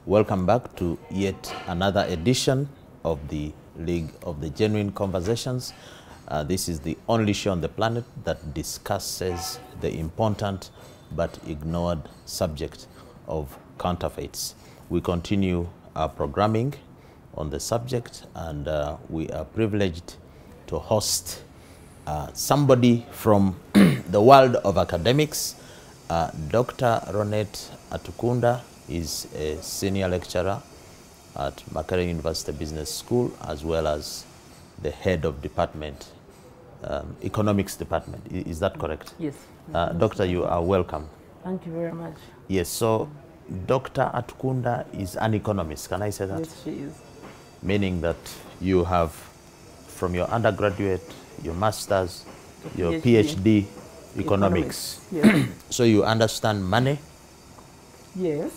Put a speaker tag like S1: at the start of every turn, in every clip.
S1: Welcome back to yet another edition of the League of the Genuine Conversations. This is the only show on the planet that discusses the important but ignored subject of counterfeits. We continue our programming on the subject, and we are privileged to host somebody from the world of academics. Dr.Ronett Atakunda is a senior lecturer at Makerere University Business School, as well as the head of department, economics department. Is that correct?
S2: Yes.
S1: Doctor, you are welcome.
S2: Thank you very much.
S1: Yes, so Dr. Atakunda is an economist, can I say that?
S2: Yes, she is.
S1: Meaning that you have, from your undergraduate, your master's, your PhD, economics.
S2: Yes.
S1: So you understand money,
S2: Yes.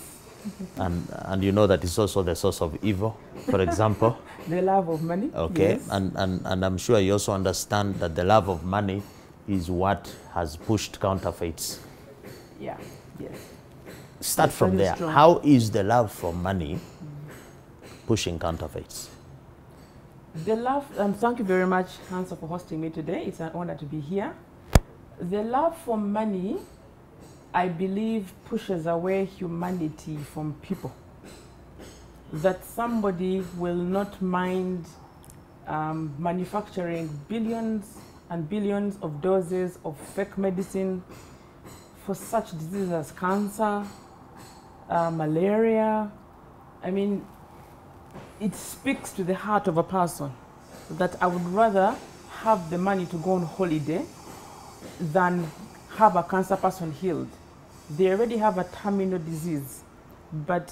S1: and you know that it's also the source of evil, for example.
S2: The love of money.
S1: Okay,
S2: Yes.
S1: and I'm sure you also understand that the love of money is what has pushed counterfeits.
S2: Yeah. Yes.
S1: Start
S2: That's
S1: from
S2: very
S1: there.
S2: strong.
S1: How is the love for money pushing counterfeits?
S2: The love. Thank you very much, Hansa, for hosting me today. It's an honor to be here. The love for money, I believe, pushes away humanity from people. That somebody will not mind manufacturing billions and billions of doses of fake medicine for such diseases as cancer, malaria. I mean, it speaks to the heart of a person that I would rather have the money to go on holiday than have a cancer person healed. They already have a terminal disease, but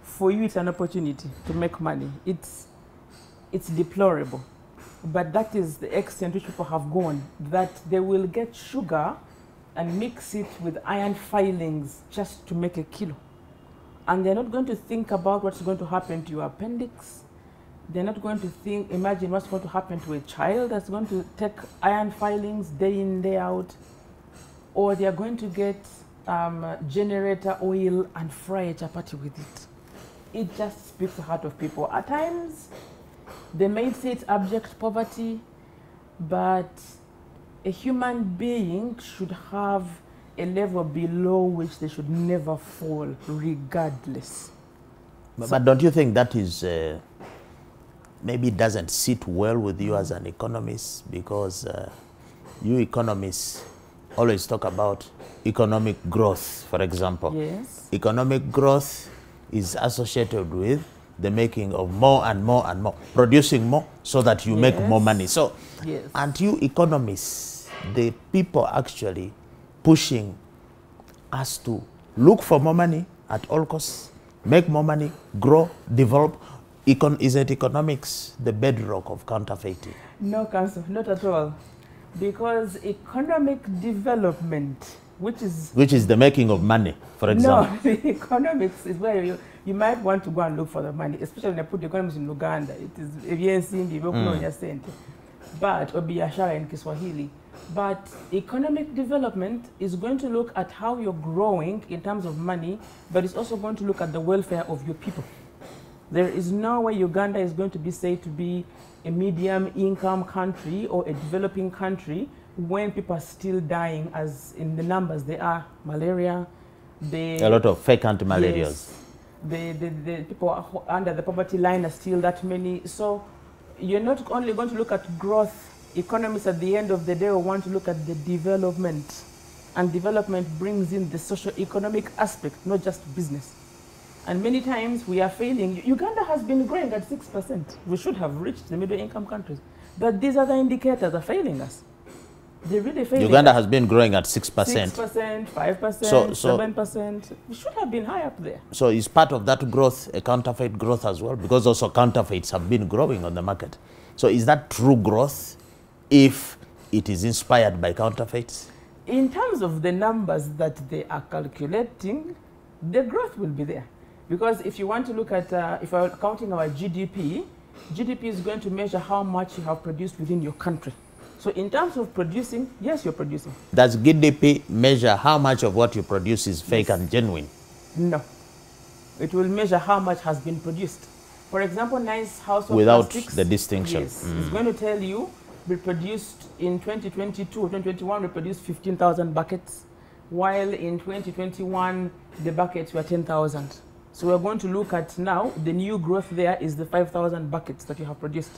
S2: for you it's an opportunity to make money. It's deplorable, but that is the extent which people have gone, that they will get sugar and mix it with iron filings just to make a kilo. And they're not going to think about what's going to happen to your appendix. They're not going to imagine what's going to happen to a child that's going to take iron filings day in, day out. Or they're going to get generator oil and fry a chapati with it. It just speaks to the heart of people. At times, they may say it's abject poverty, but a human being should have a level below which they should never fall, regardless.
S1: But don't you think that is maybe it doesn't sit well with you as an economist, because you economists always talk about economic growth, for example.
S2: Yes.
S1: Economic growth is associated with the making of more and more and more, producing more so that you make more money. So,
S2: yes.
S1: aren't you economists the people actually pushing us to look for more money at all costs, make more money, grow, develop? Isn't economics the bedrock of counterfeiting?
S2: No, Council, not at all. Because economic development, which is the making of money, for example.
S1: No,
S2: the economics is where you might want to go and look for the money, especially when I put the economics in Uganda. It is but or biashara in Kiswahili. But economic development is going to look at how you're growing in terms of money, but it's also going to look at the welfare of your people. There is no way Uganda is going to be said to be a medium income country or a developing country when people are still dying as in the numbers they are. Malaria, a lot of fake anti-malarias. Yes, the people under the poverty line are still that many. So you're not only going to look at growth. Economists at the end of the day will want to look at the development, and development brings in the socio-economic aspect, not just business. And many times we are failing. Uganda has been growing at 6%. We should have reached the middle income countries. But these other indicators are failing us. They're really failing
S1: Uganda
S2: us.
S1: has been growing at 6%.
S2: 6%, 5%, 7%. We should have been high up there.
S1: So is part of that growth a counterfeit growth as well? Because also counterfeits have been growing on the market. So is that true growth if it is inspired by counterfeits?
S2: In terms of the numbers that they are calculating, the growth will be there. Because if you want to look at, if we're counting our GDP, GDP is going to measure how much you have produced within your country. So in terms of producing, yes, you're producing.
S1: Does GDP measure how much of what you produce is fake and genuine?
S2: No. It will measure how much has been produced. For example, nice household
S1: without
S2: plastics,
S1: the distinction.
S2: yes, it's going to tell you we produced in 2022 or 2021, we produced 15,000 buckets, while in 2021 the buckets were 10,000. So we're going to look at now the new growth there is the 5,000 buckets that you have produced.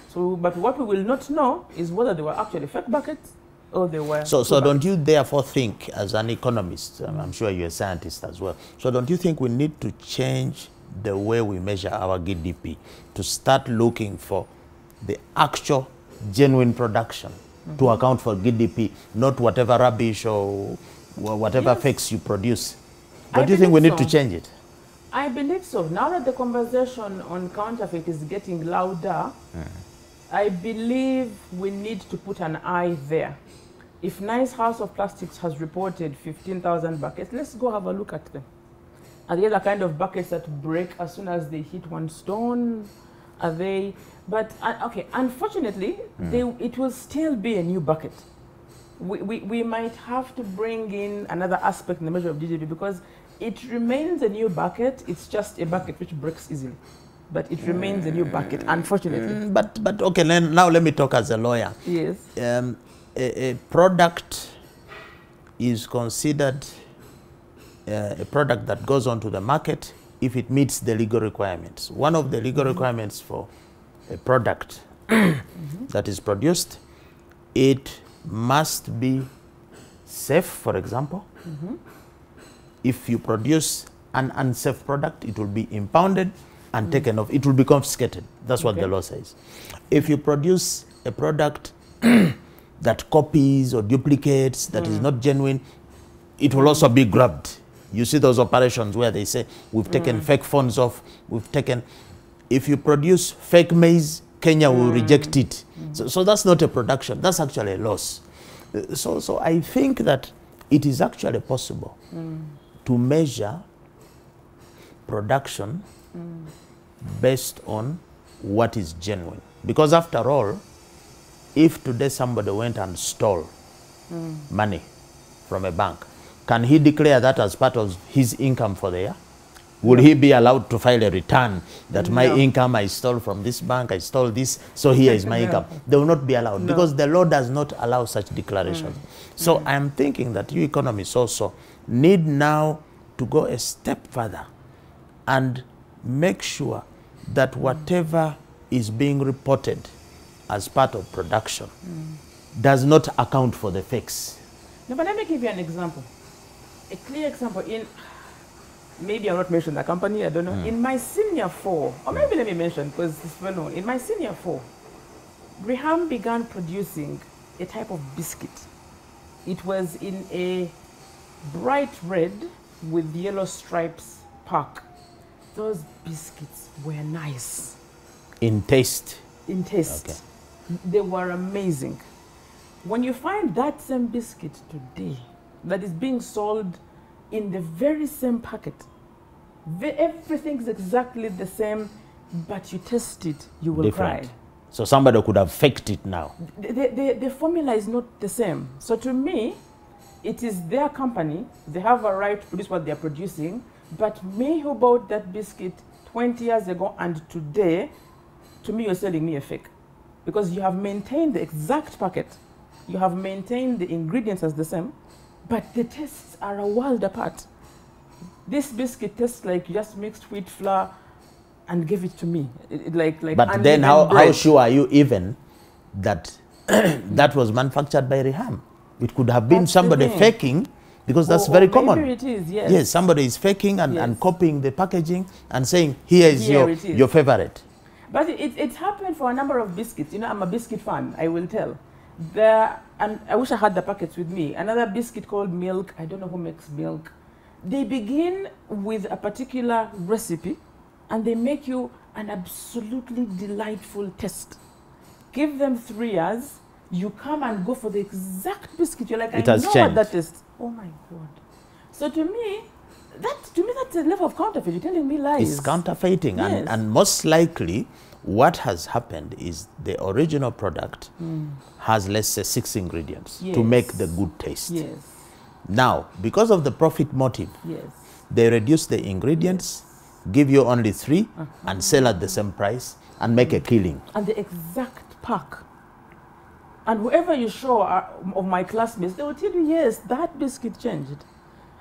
S2: So, but what we will not know is whether they were actually fake buckets or they were.
S1: So don't you therefore think, as an economist, I'm sure you're a scientist as well, so don't you think we need to change the way we measure our GDP to start looking for the actual genuine production to account for GDP, not whatever rubbish or whatever fakes you produce? Don't you think we need to change it?
S2: I believe so. Now that the conversation on counterfeit is getting louder, I believe we need to put an eye there. If Nice House of Plastics has reported 15,000 buckets, let's go have a look at them. Are they the kind of buckets that break as soon as they hit one stone? Are they? But, okay, unfortunately, it will still be a new bucket. We might have to bring in another aspect in the measure of GDP because it remains a new bucket. It's just a bucket which breaks easily. But it remains a new bucket, unfortunately.
S1: But okay, now let me talk as a lawyer.
S2: Yes.
S1: A product is considered a product that goes onto the market if it meets the legal requirements. One of the legal requirements for a product that is produced, it must be safe, for example. If you produce an unsafe product, it will be impounded and taken off. It will be confiscated. That's what the law says. If you produce a product that copies or duplicates, that is not genuine, it will also be grabbed. You see those operations where they say, we've taken fake phones off, we've taken... If you produce fake maize, Kenya will reject it. So that's not a production, that's actually a loss. So I think that it is actually possible to measure production based on what is genuine. Because after all, if today somebody went and stole money from a bank, can he declare that as part of his income for the year? Would he be allowed to file a return that my income I stole from this bank, I stole this, so here is my income? They will not be allowed because the law does not allow such declarations. So I'm thinking that you economists also need now to go a step further and make sure that whatever is being reported as part of production does not account for the fakes.
S2: No, but let me give you an example. A clear example. In maybe I'll not mention the company, I don't know. In my senior 4, or maybe let me mention because it's well known. In my senior 4, Reham began producing a type of biscuit. It was in a bright red with yellow stripes pack. Those biscuits were nice.
S1: In taste?
S2: In taste.
S1: Okay.
S2: They were amazing. When you find that same biscuit today that is being sold in the very same packet, everything's exactly the same, but you taste it, you will cry.
S1: So somebody could have faked it now.
S2: The formula is not the same. So to me, it is their company. They have a right to produce what they're producing. But me who bought that biscuit 20 years ago and today, to me, you're selling me a fake. Because you have maintained the exact packet. You have maintained the ingredients as the same, but the tastes are a world apart. This biscuit tastes like you just mixed wheat flour and gave it to me.
S1: But then how sure are you even that that was manufactured by Reham? It could have been somebody faking, because that's very common.
S2: Maybe it is, yes.
S1: Yes, somebody is faking and copying the packaging and saying, here is your favorite.
S2: But it's happened for a number of biscuits. You know, I'm a biscuit fan, I will tell. And I wish I had the packets with me. Another biscuit called Milk, I don't know who makes Milk. They begin with a particular recipe and they make you an absolutely delightful taste. Give them 3 years, you come and go for the exact biscuit. You're like, I know what that is. Oh my God. So to me, that's a level of counterfeit. You're telling me lies.
S1: It's counterfeiting.
S2: Yes.
S1: And most likely, what has happened is the original product has, let's say, 6 ingredients to make the good taste.
S2: Yes.
S1: Now, because of the profit motive, they reduce the ingredients give you only 3 and sell at the same price and make a killing.
S2: And the exact pack. And whoever you show of my classmates, they will tell you, yes, that biscuit changed.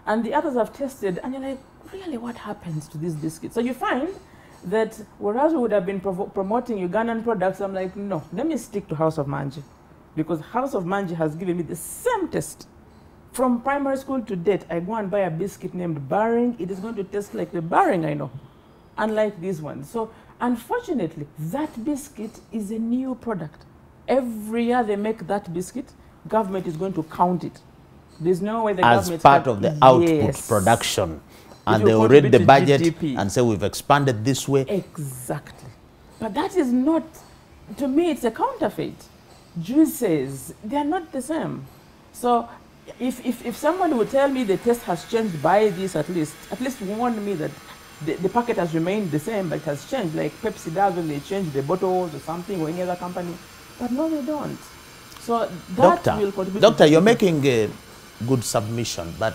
S2: And the others have tested, and you're like, really, what happens to this biscuit? So you find that whereas we would have been promoting Ugandan products, I'm like, no, let me stick to House of Manji. Because House of Manji has given me the same taste. From primary school to date, I go and buy a biscuit named Baring. It is going to taste like the Baring I know, unlike this one. So unfortunately, that biscuit is a new product. Every year they make that biscuit, government is going to count it. There's no way the government...
S1: As part of the output production. And they will read the budget GDP. And say, we've expanded this way.
S2: Exactly. But that is not, to me, it's a counterfeit. Juices, they are not the same. So if someone would tell me the taste has changed, by this at least warn me that the packet has remained the same, but it has changed, like Pepsi does when they change the bottles or something, or any other company. But no, they don't. So that will contribute.
S1: Doctor, you're making a good submission, but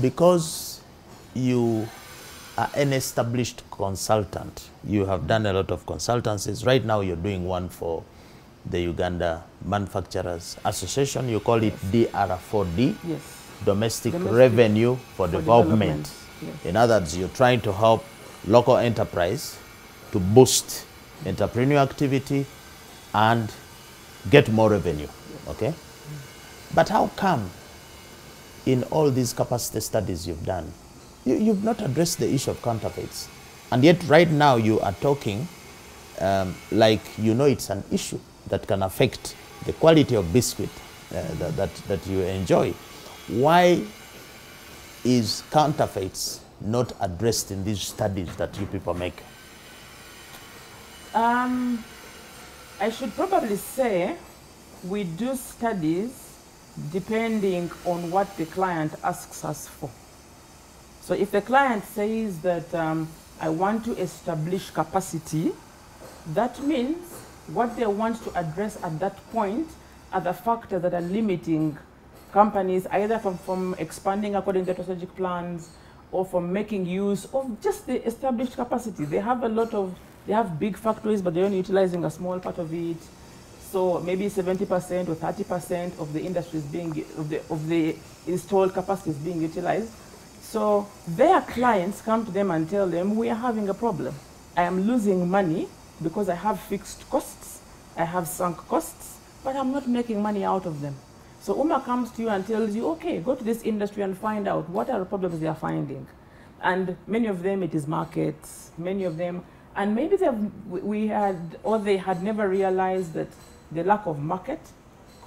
S1: because you are an established consultant, you have done a lot of consultancies. Right now, you're doing one for the Uganda Manufacturers Association. You call it DR4D,
S2: yes.
S1: Domestic Revenue for Development. Yes. In other words, you're trying to help local enterprise to boost entrepreneurial activity and get more revenue, okay? But how come in all these capacity studies you've done, you've not addressed the issue of counterfeits? And yet right now you are talking like you know it's an issue that can affect the quality of biscuit that you enjoy. Why is counterfeits not addressed in these studies that you people make?
S2: I should probably say we do studies depending on what the client asks us for. So if the client says that I want to establish capacity, that means what they want to address at that point are the factors that are limiting companies either from expanding according to their strategic plans or from making use of just the established capacity. They have a lot of, they have big factories, but they're only utilizing a small part of it. So maybe 70% or 30% of the industry is being, of the installed capacity is being utilized. So their clients come to them and tell them, we are having a problem. I am losing money because I have fixed costs, I have sunk costs, but I'm not making money out of them. So UMA comes to you and tells you, okay, go to this industry and find out what are the problems they are finding. And many of them, it is markets, many of them, and maybe they had never realized that the lack of market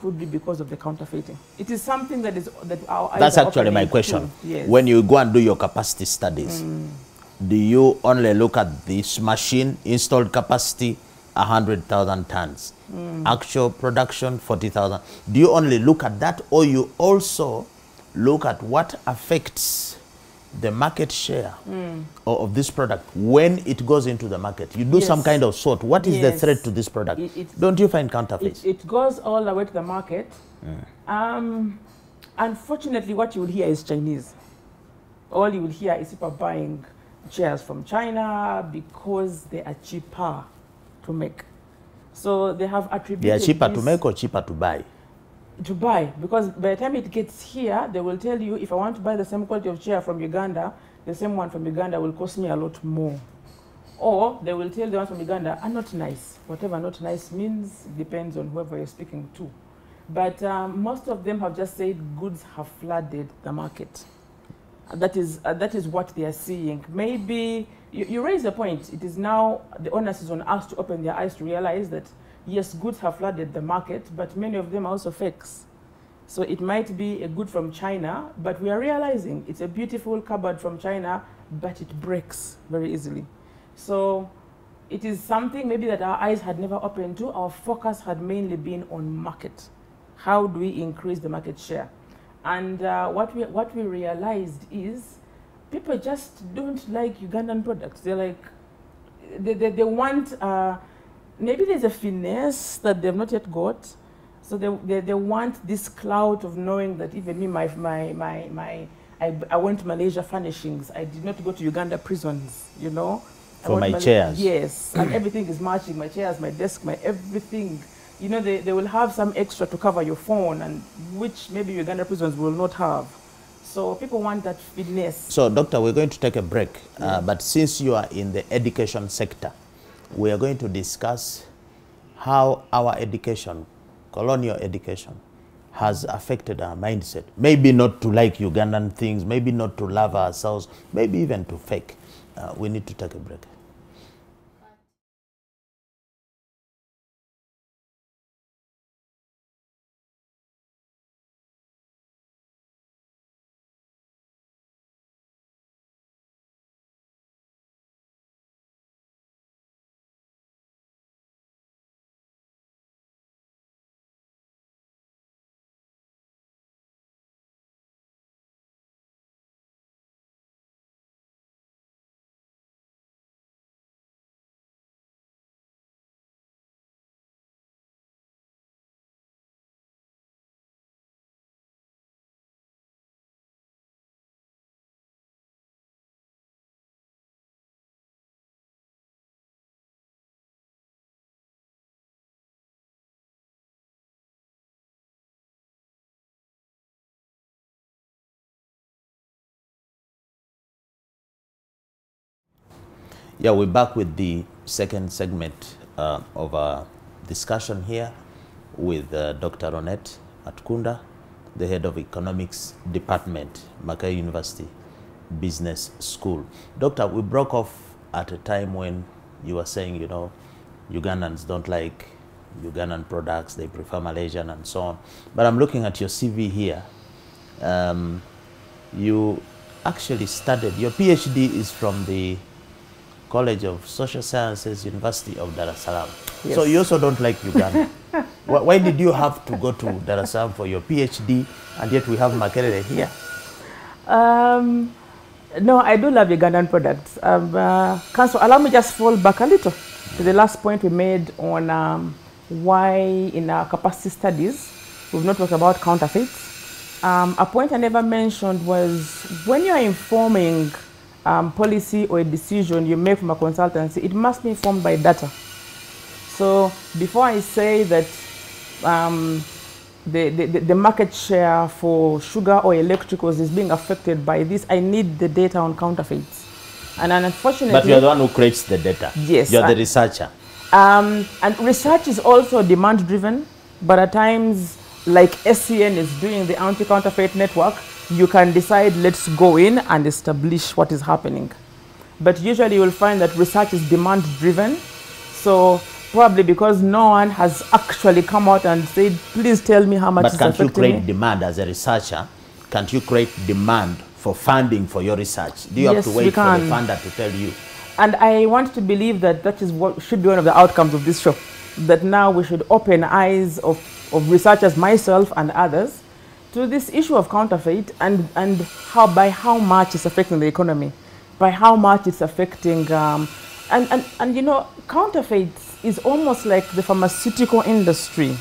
S2: could be because of the counterfeiting. It is something that is, that's
S1: actually my question. Yes. When you go and do your capacity studies, do you only look at this machine, installed capacity, 100,000 tons, actual production, 40,000? Do you only look at that, or you also look at what affects the market share of this product when it goes into the market? You do some kind of sort. What is the threat to this product? Don't you find counterfeits?
S2: It goes all the way to the market. Unfortunately, what you will hear is Chinese. All you will hear is people buying chairs from China because they are cheaper to make. So they have attributed
S1: they are cheaper to make or cheaper to buy?
S2: To buy, because by the time it gets here, they will tell you, if I want to buy the same quality of chair from Uganda, the same one from Uganda will cost me a lot more. Or they will tell the ones from Uganda are not nice. Whatever not nice means depends on whoever you're speaking to. But most of them have just said goods have flooded the market. That is what they are seeing. Maybe, you raise a point, it is now, the onus is on us to open their eyes to realize that yes, goods have flooded the market, but many of them are also fakes. So it might be a good from China, but we are realizing it's a beautiful cupboard from China, but it breaks very easily. So it is something maybe that our eyes had never opened to. Our focus had mainly been on market. How do we increase the market share? And what we realized is people just don't like Ugandan products. They're like, they want, maybe there's a finesse that they've not yet got. So they want this clout of knowing that even me, I went to Malaysia furnishings. I did not go to Uganda prisons, you know.
S1: For my chairs.
S2: Yes, and everything is matching. My chairs, my desk, my everything. You know, they will have some extra to cover your phone, and which maybe Uganda prisons will not have. So people want that finesse.
S1: So, Doctor, we're going to take a break. But since you are in the education sector, we are going to discuss how our education, colonial education, has affected our mindset. Maybe not to like Ugandan things, maybe not to love ourselves, maybe even to fake. We need to take a break. Yeah, we're back with the second segment of our discussion here with Dr. Ronett Atakunda, the head of economics department, Makerere University Business School. Doctor, we broke off at a time when you were saying, you know, Ugandans don't like Ugandan products, they prefer Malaysian and so on. But I'm looking at your CV here. You actually studied, your PhD is from the College of Social Sciences, University of Dar es Salaam.
S2: Yes.
S1: So you also don't like Uganda. Why did you have to go to Dar es Salaam for your PhD, and yet we have Makerere here?
S2: No, I do love Ugandan products. Council, allow me just fall back a little to the last point we made on why in our capacity studies we've not talked about counterfeits. A point I never mentioned was when you are informing policy or a decision you make from a consultancy, it must be informed by data. So before I say that the market share for sugar or electricals is being affected by this, I need the data on counterfeits. And unfortunately...
S1: But you're the one who creates the data.
S2: Yes.
S1: You're the researcher.
S2: And research is also demand driven, but at times, like SCN is doing the anti-counterfeit network, you can decide, let's go in and establish what is happening. But usually you will find that research is demand driven. So probably because no one has actually come out and said, please tell me how much is affecting me.
S1: But can't you create demand as a researcher? Can't you create demand for funding for your research? Do you have to wait for the funder to tell you?
S2: And I want to believe that that is what should be one of the outcomes of this show. That now we should open eyes of researchers, myself and others, to this issue of counterfeit and by how much it's affecting the economy, by how much it's affecting, and you know, counterfeits is almost like the pharmaceutical industry,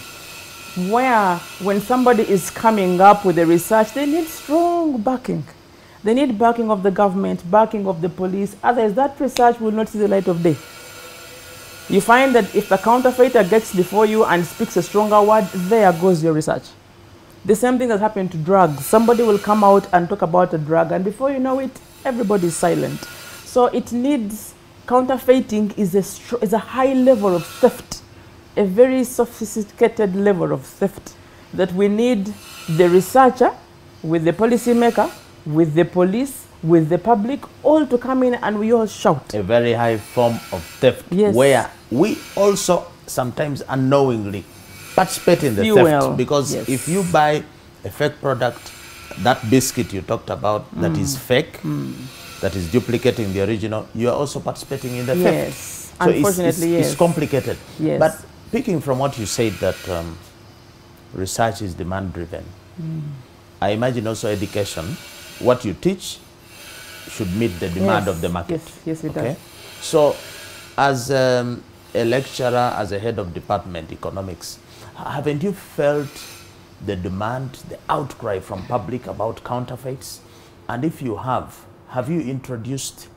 S2: where when somebody is coming up with a research, they need strong backing. They need backing of the government, backing of the police, otherwise that research will not see the light of day. You find that if the counterfeiter gets before you and speaks a stronger word, there goes your research. The same thing has happened to drugs. Somebody will come out and talk about a drug, and before you know it, everybody is silent. So it needs, counterfeiting is a high level of theft, a very sophisticated level of theft that we need the researcher with the policymaker, with the police, with the public, all to come in and we all shout.
S1: A very high form of theft, yes, where we also sometimes unknowingly participate in the theft, because yes, if you buy a fake product, that biscuit you talked about that is fake, that is duplicating the original, you are also participating in the theft.
S2: Yes, so unfortunately,
S1: it's complicated.
S2: Yes.
S1: But picking from what you said that research is demand driven, I imagine also education, what you teach should meet the demand of the market.
S2: Yes, it does.
S1: So as a lecturer, as a head of department economics, haven't you felt the demand, the outcry from public about counterfeits? And if you have you introduced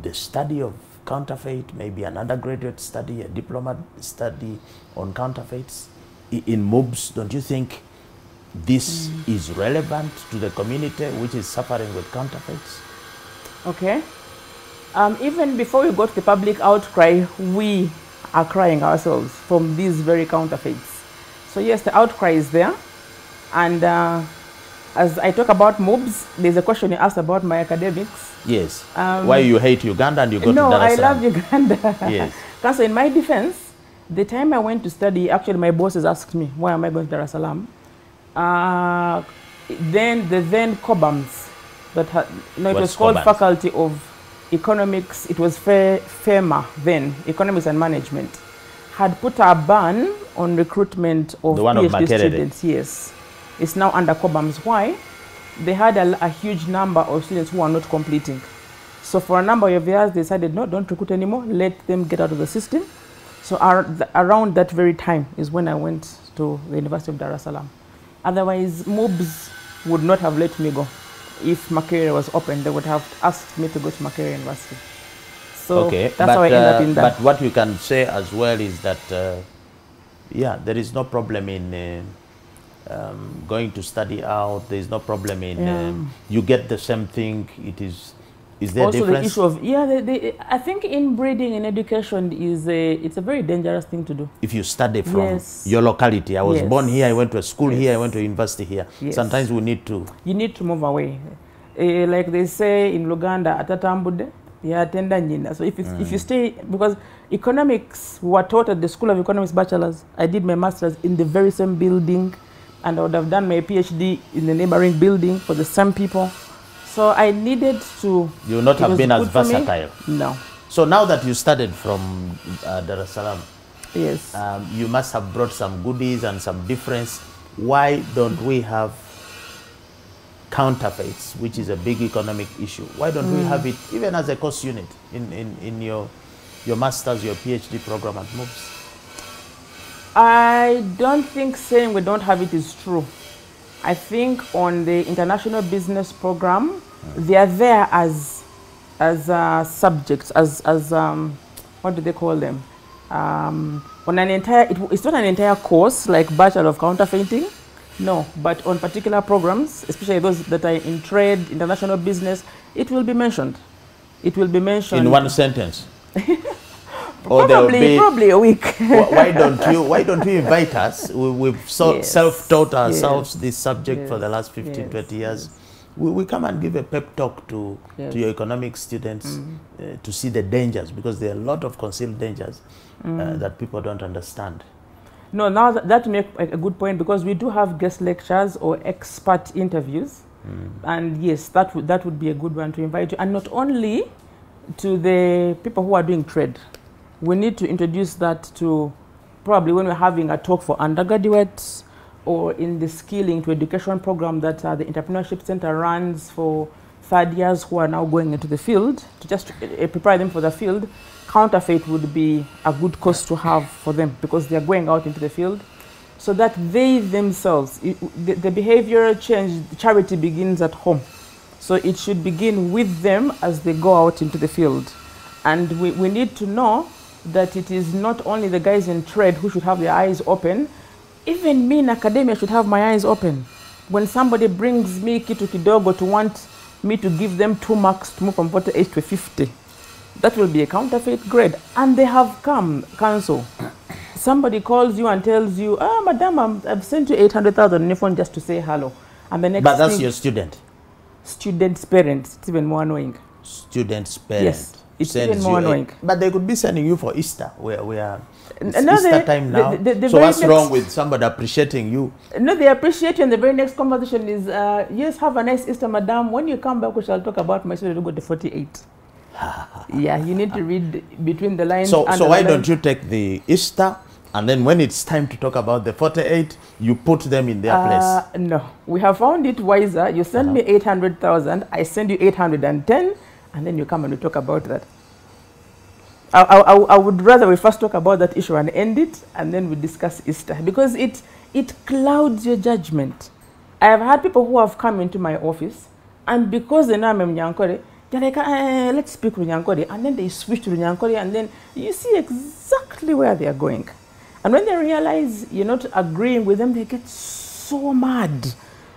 S1: the study of counterfeit, maybe an undergraduate study, a diploma study on counterfeits in MOOBs? Don't you think this is relevant to the community which is suffering with counterfeits?
S2: Okay. Even before we got the public outcry, we are crying ourselves from these very counterfeits. So yes, the outcry is there. And as I talk about MOOBs, there's a question you asked about my academics.
S1: Yes. Why you hate Uganda and you go to Dar es Salaam?
S2: No, I love Uganda.
S1: Yes.
S2: So in my defense, the time I went to study, actually my bosses asked me, why am I going to Dar es Salaam? Then the COBAMS, that had, it was called COBAMS? Faculty of Economics, it was FEMA then, Economics and Management, had put a ban on recruitment of PhD students. Yes. It's now under COBAMS. Why? They had a huge number of students who are not completing. So for a number of years, they decided, no, don't recruit anymore, let them get out of the system. So around that very time is when I went to the University of Dar es Salaam. Otherwise, MOOBs would not have let me go. If Makerere was open, they would have asked me to go to Makerere University. So
S1: okay,
S2: that's how I ended up in that.
S1: But what we can say as well is that, yeah, there is no problem in going to study out. There is no problem in you get the same thing. Is there
S2: also
S1: difference?
S2: The issue of I think inbreeding in education is it's a very dangerous thing to do. If
S1: you study from your locality, I was born here, I went to a school here, I went to university here. Sometimes we need to. You
S2: need to move away, like they say in Luganda, atatambude. So if you stay, because economics were taught at the School of Economics bachelors. I did my master's in the very same building, and I would have done my PhD in the neighboring building for the same people. So I needed to. You would not have been as versatile. No.
S1: So now that you started from Dar es Salaam,
S2: yes,
S1: you must have brought some goodies and some difference. Why don't we have counterfeits, which is a big economic issue? Why don't we have it even as a course unit in your master's, your PhD program at MOOBs?
S2: I don't think saying we don't have it is true. I think on the international business program, they are there as subjects, as what do they call them? On an entire, it's not an entire course like Bachelor of Counterfeiting, no, but on particular programs, especially those that are in trade, international business, it will be mentioned. It will be mentioned
S1: in one sentence.
S2: Probably a week.
S1: Why don't you invite us? We've self-taught ourselves this subject for the last 15, 20 years. We come and give a pep talk to your economic students to see the dangers, because there are a lot of concealed dangers that people don't understand.
S2: No, now that makes a good point, because we do have guest lectures or expert interviews, and yes, that would be a good one to invite you, and not only to the people who are doing trade. We need to introduce that to probably when we're having a talk for undergraduates, or in the skilling to education program that the Entrepreneurship Center runs for third years who are now going into the field, to just prepare them for the field. Counterfeit would be a good course to have for them, because they're going out into the field, so that they themselves, the behavioral change, charity begins at home. So it should begin with them as they go out into the field. And we need to know that it is not only the guys in trade who should have their eyes open. Even me in academia should have my eyes open. When somebody brings me kitu kidogo to want me to give them 2 marks to move from 48 to 50, that will be a counterfeit grade. And they have come, counsel. Somebody calls you and tells you, madam, I've sent you 800,000 on your phone just to say hello. And the next
S1: But that's your student?
S2: Student's parents. It's even more annoying.
S1: Student's parents?
S2: Yes. It's even more annoying.
S1: But they could be sending you for Easter. We are Easter time now. So what's wrong with somebody appreciating you?
S2: No, they appreciate you, and the very next conversation is, yes, have a nice Easter, madam. When you come back, we shall talk about my student who got the 48. Yeah, you need to read between the lines.
S1: So why don't you take the Easter, and then when it's time to talk about the 48, you put them in their place?
S2: No, we have found it wiser. You send me 800,000, I send you 810, and then you come and we talk about that. I would rather we first talk about that issue and end it, and then we discuss Easter, because it clouds your judgment. I have had people who have come into my office And because they know I'm Nyankore, they're like, let's speak Runyankore. And then they switch to Runyankore, and then you see exactly where they are going. And when they realize you're not agreeing with them, they get so mad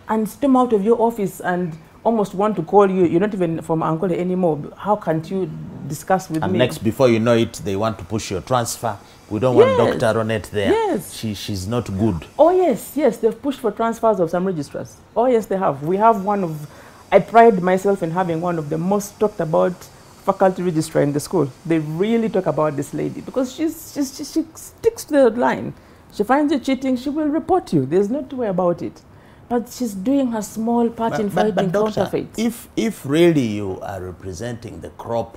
S2: and storm out of your office and almost want to call you. You're not even from Ankole anymore. How can't you discuss with me?
S1: And next, before you know it, they want to push your transfer. We don't want Dr. Ronett there.
S2: Yes.
S1: She's not good.
S2: Oh, yes, yes. They've pushed for transfers of some registrars. Oh, yes, they have. We have one of... I pride myself in having one of the most talked about faculty registrar in the school. They really talk about this lady because she sticks to the line. She finds you cheating, she will report you. There's no two way about it. But she's doing her small part in fighting counterfeits.
S1: If really you are representing the crop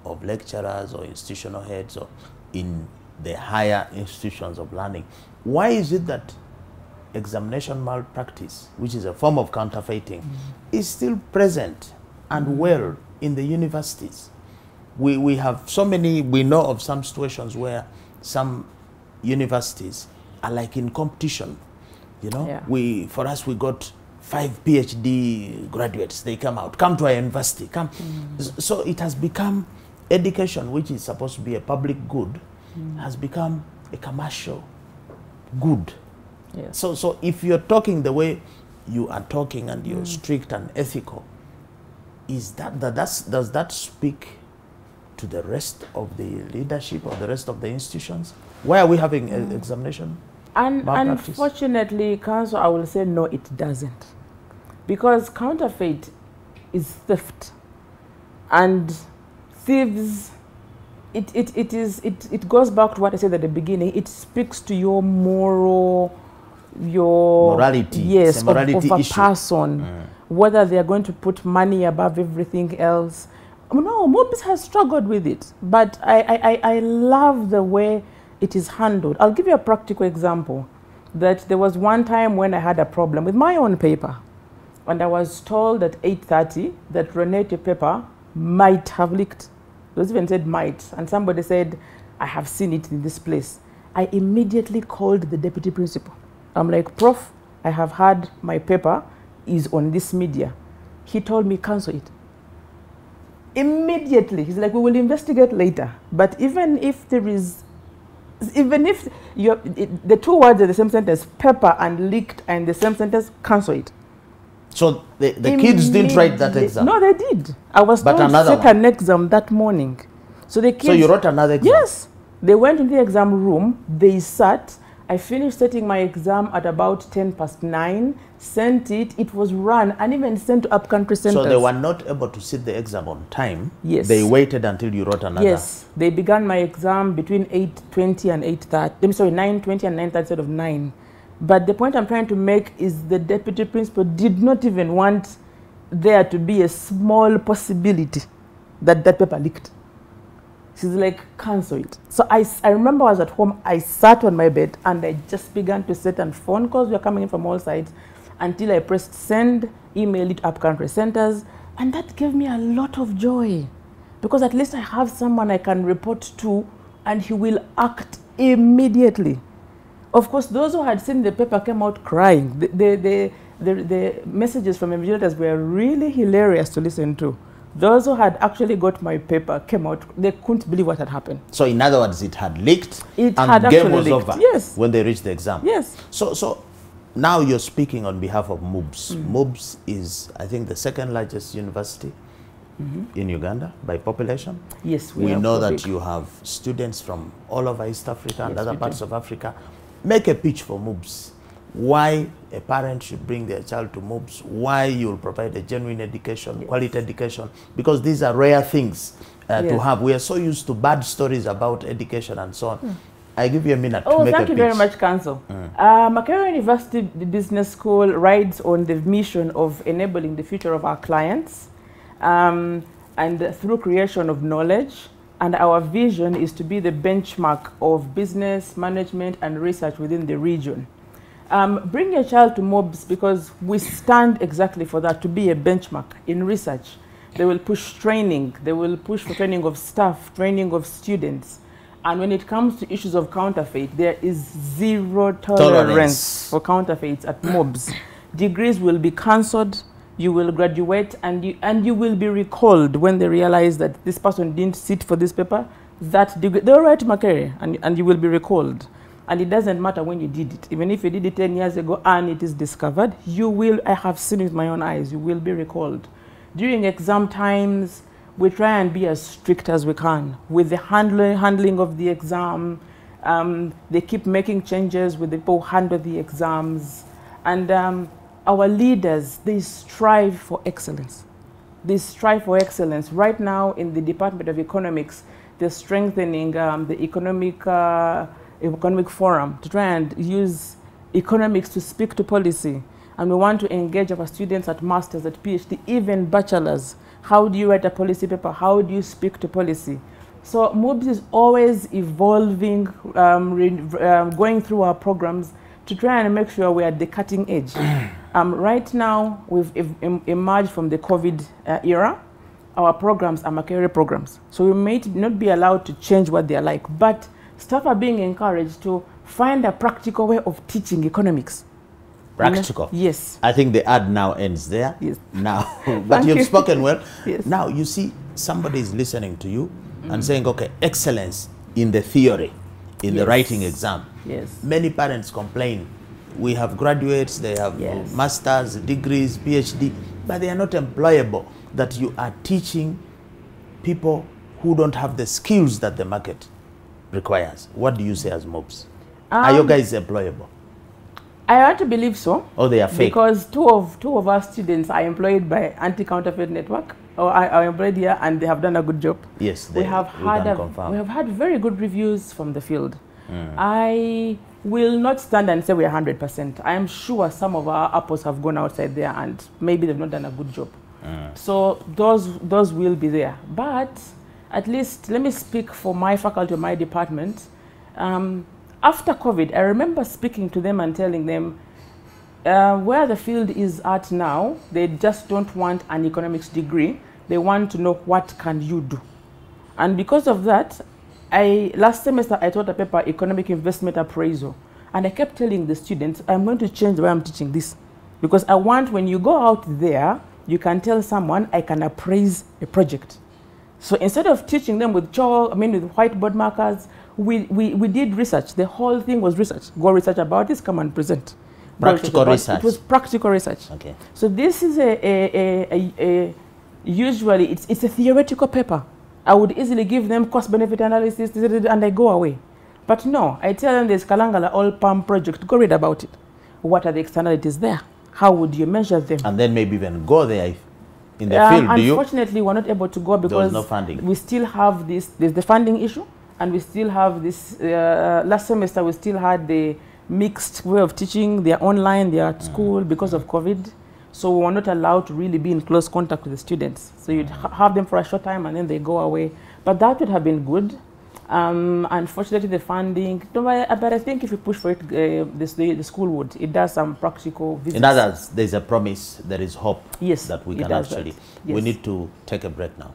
S1: of lecturers or institutional heads or in the higher institutions of learning, why is it that examination malpractice, which is a form of counterfeiting, is still present and well in the universities? We have so many, we know of some situations where some universities are like in competition. You know, for us, we got 5 PhD graduates. They come to our university. So it has become education, which is supposed to be a public good, has become a commercial good.
S2: Yes.
S1: So if you're talking the way you are talking and you're strict and ethical, does that speak to the rest of the leadership or the rest of the institutions? Why are we having examination?
S2: And unfortunately, Council, I will say no, it doesn't. Because counterfeit is theft. And thieves, it goes back to what I said at the beginning. It speaks to your morality. Yes, of a person. Whether they are going to put money above everything else. No, Mobs has struggled with it. But I love the way it is handled. I'll give you a practical example. That there was one time when I had a problem with my own paper. And I was told at 8:30 that Ronett, your paper might have leaked. Those even said might. And somebody said, I have seen it in this place. I immediately called the deputy principal. I'm like, Prof, I have had my paper is on this media. He told me, cancel it. Immediately. He's like, we will investigate later. But even if there is, even if the two words are the same sentence, paper and leaked and the same sentence, cancel it.
S1: So the kids didn't write that exam?
S2: No, they did. I was told to take an exam that morning. So the kids...
S1: So you wrote another exam?
S2: Yes. They went into the exam room, they sat. I finished setting my exam at about 9:10, sent it, it was run, and even sent to upcountry centers.
S1: So they were not able to sit the exam on time?
S2: Yes.
S1: They waited until you wrote another?
S2: Yes. They began my exam between 8:20 and 8:30. I'm sorry, 9:20 and 9:30 instead of 9. But the point I'm trying to make is the deputy principal did not even want there to be a small possibility that that paper leaked. She's like, cancel it. So I remember I was at home, I sat on my bed and I just began to set, and phone calls were coming in from all sides until I pressed send, email it up country centers. And that gave me a lot of joy because at least I have someone I can report to and he will act immediately. Of course, those who had seen the paper came out crying. The messages from invigilators were really hilarious to listen to. Those who had actually got my paper came out, they couldn't believe what had happened.
S1: So in other words, it had leaked
S2: and
S1: the game was over when they reached the exam.
S2: Yes.
S1: So now you're speaking on behalf of MUBS. MUBS is, I think, the second largest university in Uganda by population.
S2: Yes,
S1: we know that you have students from all over East Africa and other parts of Africa. Make a pitch for MUBS. Why a parent should bring their child to MUBS, why you'll provide a genuine education, quality education, because these are rare things to have. We are so used to bad stories about education and so on. I give you a minute to make a pitch.
S2: Thank you very much, Council. Makerere University Business School rides on the mission of enabling the future of our clients and through creation of knowledge. And our vision is to be the benchmark of business, management, and research within the region. Bring your child to MUBS because we stand exactly for that, to be a benchmark in research. They will push training. They will push for training of staff, training of students. And when it comes to issues of counterfeit, there is zero tolerance for counterfeits at MUBS. Degrees will be cancelled. You will graduate, and you will be recalled when they realize that this person didn't sit for this paper. That degree, they'll write Makerere, and you will be recalled. And it doesn't matter when you did it. Even if you did it 10 years ago and it is discovered, you will, I have seen it with my own eyes, you will be recalled. During exam times, we try and be as strict as we can with the handling of the exam. They keep making changes with the people who handle the exams. And our leaders, they strive for excellence. They strive for excellence. Right now in the Department of Economics, they're strengthening the economic forum to try and use economics to speak to policy. And we want to engage our students at master's, at PhD, even bachelors. How do you write a policy paper? How do you speak to policy? So MOOBS is always evolving, going through our programs to try and make sure we are at the cutting edge. Right now, we've emerged from the COVID era. Our programs are Makerere programs. So we may not be allowed to change what they are like, but staff are being encouraged to find a practical way of teaching economics.
S1: Practical?
S2: Yes.
S1: I think the ad now ends there.
S2: Yes.
S1: Now, but you've spoken well.
S2: Yes.
S1: Now, you see, somebody is listening to you and saying, okay, excellence in the theory, in the writing exam.
S2: Yes.
S1: Many parents complain. We have graduates, they have masters, degrees, PhD, but they are not employable. That you are teaching people who don't have the skills that the market requires. What do you say as MOOBS? Are you guys employable?
S2: I want to believe so.
S1: Oh, they are fake.
S2: Because two of our students are employed by Anti-Counterfeit Network, or are employed here, and they have done a good job.
S1: Yes,
S2: we have had very good reviews from the field. I will not stand and say we are 100%. I am sure some of our apples have gone outside there and maybe they've not done a good job. So those will be there. But at least, let me speak for my faculty or my department. After COVID, I remember speaking to them and telling them where the field is at now, they just don't want an economics degree. They want to know what can you do. And because of that, last semester I taught a paper, Economic Investment Appraisal. And I kept telling the students, I'm going to change the way I'm teaching this. Because I want, when you go out there, you can tell someone, I can appraise a project. So instead of teaching them with chalk, with whiteboard markers, we did research. The whole thing was research. Go research about this, come and present.
S1: Practical research.
S2: It was practical research.
S1: Okay.
S2: So this is usually it's a theoretical paper. I would easily give them cost-benefit analysis and they go away. But no, I tell them there's Kalangala All Palm project. Go read about it. What are the externalities there? How would you measure them? And
S1: then maybe even go there in the field, do you?
S2: Unfortunately, we're not able to go because
S1: no funding.
S2: We still have there's the funding issue, and we still have this, last semester we still had the mixed way of teaching. They're online, they're at school because of COVID. So we were not allowed to really be in close contact with the students. So you'd have them for a short time and then they go away. But that would have been good. Unfortunately, the funding, but I think if you push for it, the school would. It does some practical visits.
S1: In other words, there's a promise, there is hope that we can actually.
S2: Yes.
S1: We need to take a break now.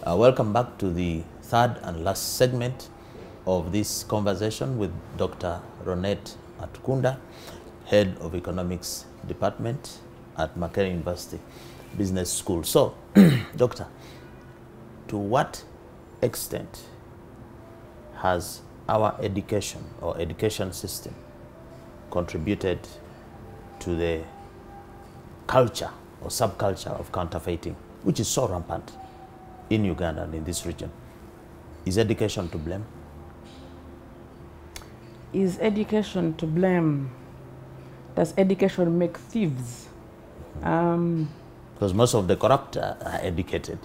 S1: Welcome back to the third and last segment of this conversation with Dr. Ronett Atakunda, Head of Economics Department at Makerere University Business School. So, Doctor, to what extent has our education or education system contributed to the culture or subculture of counterfeiting, which is so rampant in Uganda and in this region? Is education to blame?
S2: Is education to blame? Does education make thieves?
S1: Because most of the corrupt are educated.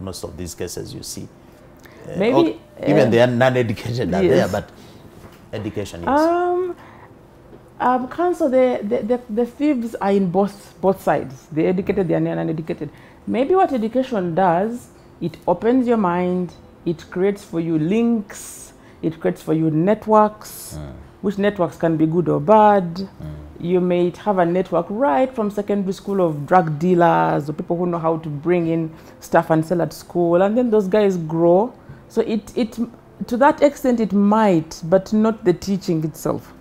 S1: Most of these cases you see.
S2: Maybe
S1: even the non-educated are
S2: yes.
S1: there, but education is.
S2: Counsel, the thieves are in both sides. The educated, the uneducated. Maybe what education does, it opens your mind, it creates for you links, it creates for you networks, which networks can be good or bad. You may have a network right from secondary school of drug dealers or people who know how to bring in stuff and sell at school, and then those guys grow. So it to that extent it might, but not the teaching itself.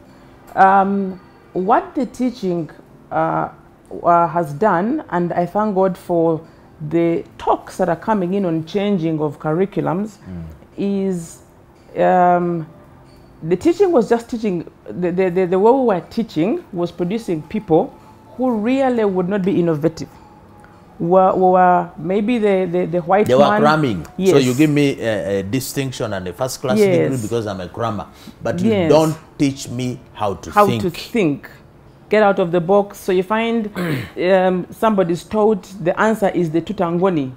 S2: What the teaching has done, and I thank God for the talks that are coming in on changing of curriculums, is the teaching was just teaching, the way we were teaching was producing people who really would not be innovative. Were maybe the white
S1: they
S2: man.
S1: Were cramming.
S2: Yes.
S1: So you give me a distinction and a first class
S2: Yes.
S1: degree because I'm a crammer. But you
S2: Yes.
S1: don't teach me how to think.
S2: Get out of the box. So you find somebody's taught the answer is the tutangoni.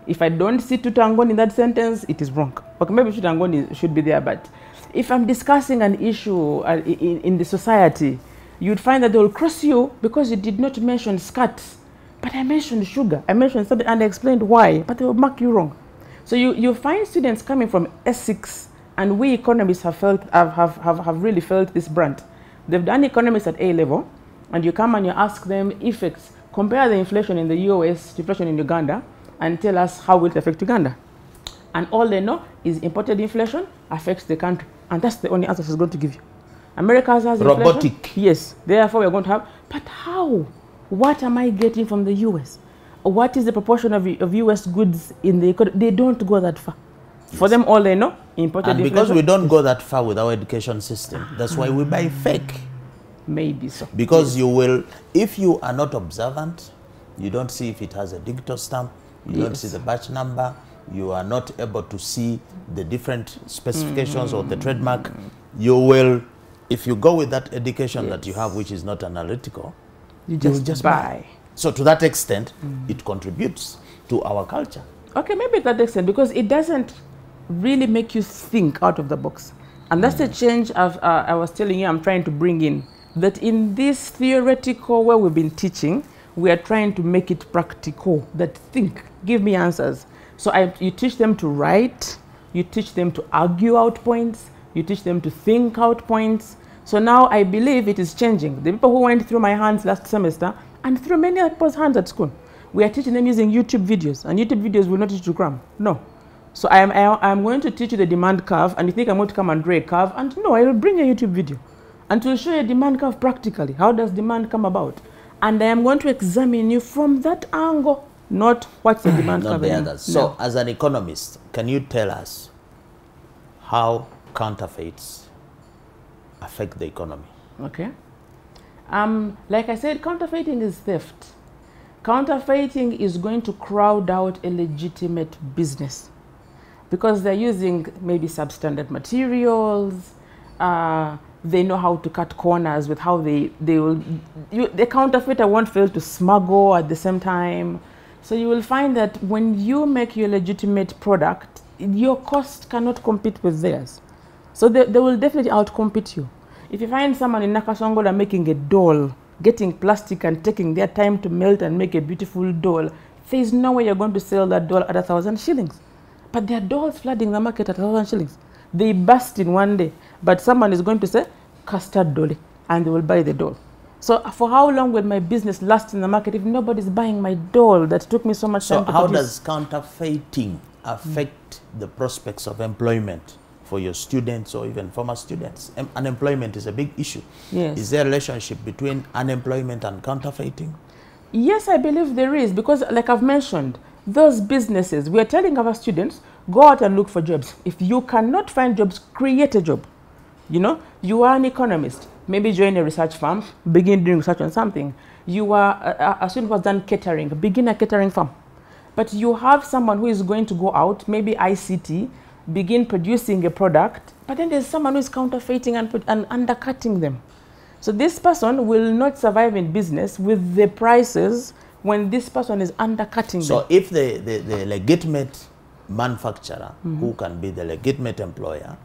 S2: If I don't see tutangoni in that sentence, it is wrong. Okay, maybe tutangoni should be there, but if I'm discussing an issue in the society, you'd find that they will cross you because you did not mention skirts. But I mentioned sugar, I mentioned something, and I explained why, but they will mark you wrong. So you find students coming from S6, and we economists have really felt this brunt. They've done economics at A level, and you come and you ask them effects, compare the inflation in the US to inflation in Uganda, and tell us how will it affect Uganda. And all they know is imported inflation affects the country, and that's the only answer she's going to give you. America has
S1: robotic.
S2: Inflation. Yes, therefore we're going to have, but how? What am I getting from the US? What is the proportion of US goods in the economy? They don't go that far. Yes. For them, all they know, imported
S1: inflation. And because we don't go that far with our education system, that's why we buy fake.
S2: Maybe so.
S1: Because you will, if you are not observant, you don't see if it has a digital stamp, you don't see the batch number, you are not able to see the different specifications of the trademark, you will, if you go with that education that you have, which is not analytical,
S2: you just buy.
S1: So to that extent, it contributes to our culture.
S2: Okay, maybe to that extent, because it doesn't really make you think out of the box. And that's the change I was telling you I'm trying to bring in. That in this theoretical way we've been teaching, we are trying to make it practical. That think, give me answers. So you teach them to write, you teach them to argue out points, you teach them to think out points. So now I believe it is changing. The people who went through my hands last semester and through many other people's hands at school, we are teaching them using YouTube videos, and YouTube videos will not teach you to cram. No. So I'm going to teach you the demand curve, and you think I'm going to come and draw a curve, and no, I will bring a YouTube video and to show you a demand curve practically. How does demand come about? And I am going to examine you from that angle, not what's the demand curve.
S1: Not the others. So as an economist, can you tell us how counterfeits affect the economy?
S2: Okay. Like I said, counterfeiting is theft. Counterfeiting is going to crowd out a legitimate business because they're using maybe substandard materials. They know how to cut corners with how the counterfeiter won't fail to smuggle at the same time. So you will find that when you make your legitimate product, your cost cannot compete with theirs. So they will definitely outcompete you. If you find someone in Nakasongola making a doll, getting plastic and taking their time to melt and make a beautiful doll, there is no way you're going to sell that doll at 1,000 shillings. But there are dolls flooding the market at 1,000 shillings. They burst in one day, but someone is going to say, custard dolly, and they will buy the doll. So for how long will my business last in the market if nobody's buying my doll that took me so much time to produce?
S1: So how does counterfeiting affect the prospects of employment for your students or even former students? Unemployment is a big issue.
S2: Yes.
S1: Is there a relationship between unemployment and counterfeiting?
S2: Yes, I believe there is, because like I've mentioned, those businesses, we are telling our students, go out and look for jobs. If you cannot find jobs, create a job. You know, you are an economist, maybe join a research firm, begin doing research on something. You are a student who has done catering, begin a catering firm. But you have someone who is going to go out, maybe ICT, begin producing a product, but then there's someone who is counterfeiting and undercutting them. So this person will not survive in business with the prices when this person is undercutting
S1: So
S2: them.
S1: if the legitimate manufacturer, who can be the legitimate employer,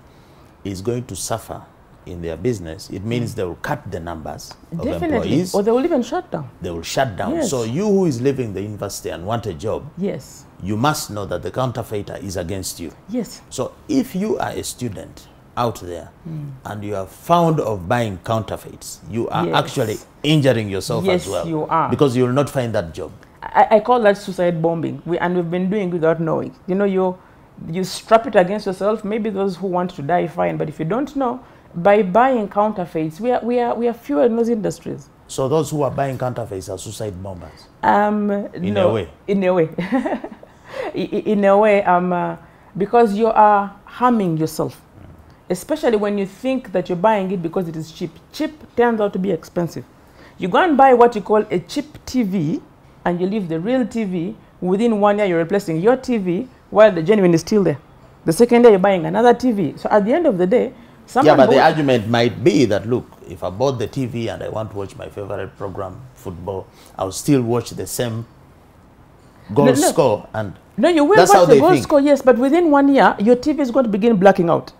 S1: is going to suffer in their business, it means they will cut the numbers of employees.
S2: Or they will even shut down.
S1: They will shut down.
S2: Yes.
S1: So you who is leaving the university and want a job,
S2: Yes.
S1: you must know that the counterfeiter is against you.
S2: Yes.
S1: So if you are a student out there and you are found of buying counterfeits, you are
S2: Yes.
S1: actually injuring yourself
S2: Yes,
S1: as well.
S2: you are.
S1: Because you will not find that job.
S2: I call that suicide bombing. And we've been doing it without knowing. You know, you strap it against yourself. Maybe those who want to die, fine. But if you don't know, by buying counterfeits, we are fewer in those industries.
S1: So those who are buying counterfeits are suicide bombers?
S2: In
S1: a way.
S2: In a way. In a way, because you are harming yourself. Especially when you think that you're buying it because it is cheap. Cheap turns out to be expensive. You go and buy what you call a cheap TV, and you leave the real TV. Within 1 year, you're replacing your TV while the genuine is still there. The second day, you're buying another TV. So at the end of the day,
S1: yeah, but the argument might be that, look, if I bought the TV and I want to watch my favorite program, football, I'll still watch the same goal score. And
S2: no, you will watch the goal score, yes, but within 1 year, your TV is going to begin blacking out.